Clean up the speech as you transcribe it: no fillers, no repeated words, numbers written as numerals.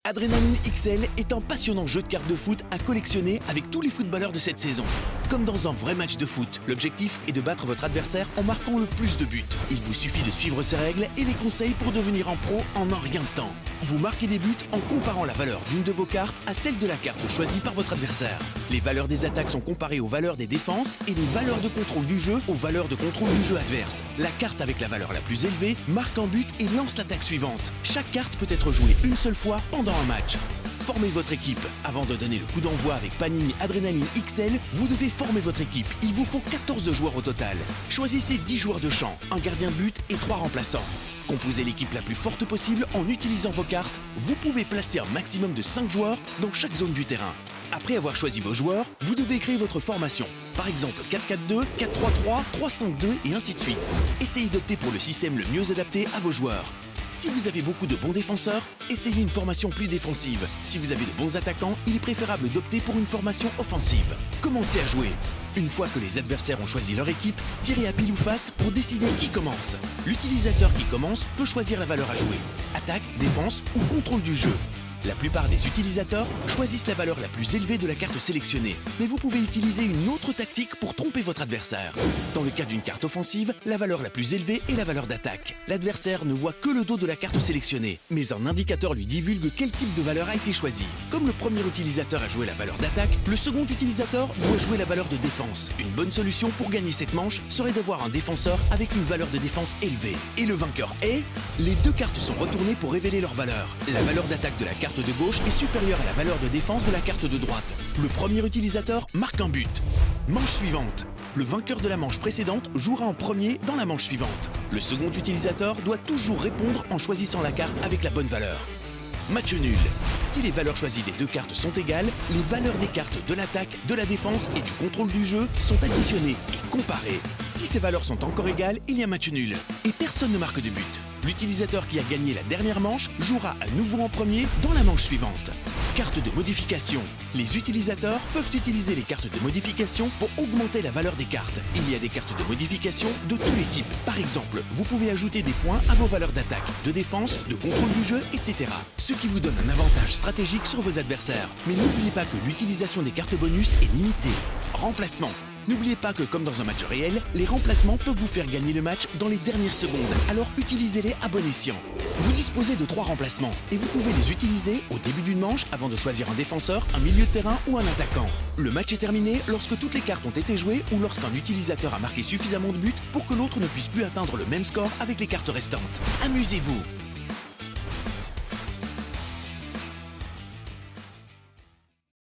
Adrenaline XL est un passionnant jeu de cartes de foot à collectionner avec tous les footballeurs de cette saison. Comme dans un vrai match de foot, l'objectif est de battre votre adversaire en marquant le plus de buts. Il vous suffit de suivre ces règles et les conseils pour devenir un pro en un rien de temps. Vous marquez des buts en comparant la valeur d'une de vos cartes à celle de la carte choisie par votre adversaire. Les valeurs des attaques sont comparées aux valeurs des défenses et les valeurs de contrôle du jeu aux valeurs de contrôle du jeu adverse. La carte avec la valeur la plus élevée marque un but et lance l'attaque suivante. Chaque carte peut être jouée une seule fois pendant un match. Formez votre équipe. Avant de donner le coup d'envoi avec Panini Adrenaline XL, vous devez former votre équipe. Il vous faut 14 joueurs au total. Choisissez 10 joueurs de champ, un gardien de but et 3 remplaçants. Composez l'équipe la plus forte possible en utilisant vos cartes. Vous pouvez placer un maximum de 5 joueurs dans chaque zone du terrain. Après avoir choisi vos joueurs, vous devez créer votre formation. Par exemple 4-4-2, 4-3-3, 3-5-2 et ainsi de suite. Essayez d'opter pour le système le mieux adapté à vos joueurs. Si vous avez beaucoup de bons défenseurs, essayez une formation plus défensive. Si vous avez de bons attaquants, il est préférable d'opter pour une formation offensive. Commencez à jouer. Une fois que les adversaires ont choisi leur équipe, tirez à pile ou face pour décider qui commence. L'utilisateur qui commence peut choisir la valeur à jouer. Attaque, défense ou contrôle du jeu. La plupart des utilisateurs choisissent la valeur la plus élevée de la carte sélectionnée. Mais vous pouvez utiliser une autre tactique pour tromper votre adversaire. Dans le cas d'une carte offensive, la valeur la plus élevée est la valeur d'attaque. L'adversaire ne voit que le dos de la carte sélectionnée, mais un indicateur lui divulgue quel type de valeur a été choisi. Comme le premier utilisateur a joué la valeur d'attaque, le second utilisateur doit jouer la valeur de défense. Une bonne solution pour gagner cette manche serait d'avoir un défenseur avec une valeur de défense élevée. Et le vainqueur est... Les deux cartes sont retournées pour révéler leur valeur. La valeur d'attaque de la carte de gauche est supérieure à la valeur de défense de la carte de droite. Le premier utilisateur marque un but. Manche suivante. Le vainqueur de la manche précédente jouera en premier dans la manche suivante. Le second utilisateur doit toujours répondre en choisissant la carte avec la bonne valeur. Match nul. Si les valeurs choisies des deux cartes sont égales, les valeurs des cartes de l'attaque, de la défense et du contrôle du jeu sont additionnées et comparées. Si ces valeurs sont encore égales, il y a match nul. Et personne ne marque de but. L'utilisateur qui a gagné la dernière manche jouera à nouveau en premier dans la manche suivante. Carte de modification. Les utilisateurs peuvent utiliser les cartes de modification pour augmenter la valeur des cartes. Il y a des cartes de modification de tous les types. Par exemple, vous pouvez ajouter des points à vos valeurs d'attaque, de défense, de contrôle du jeu, etc. Ce qui vous donne un avantage stratégique sur vos adversaires. Mais n'oubliez pas que l'utilisation des cartes bonus est limitée. Remplacement. N'oubliez pas que comme dans un match réel, les remplacements peuvent vous faire gagner le match dans les dernières secondes, alors utilisez-les à bon escient. Vous disposez de 3 remplacements et vous pouvez les utiliser au début d'une manche avant de choisir un défenseur, un milieu de terrain ou un attaquant. Le match est terminé lorsque toutes les cartes ont été jouées ou lorsqu'un utilisateur a marqué suffisamment de buts pour que l'autre ne puisse plus atteindre le même score avec les cartes restantes. Amusez-vous!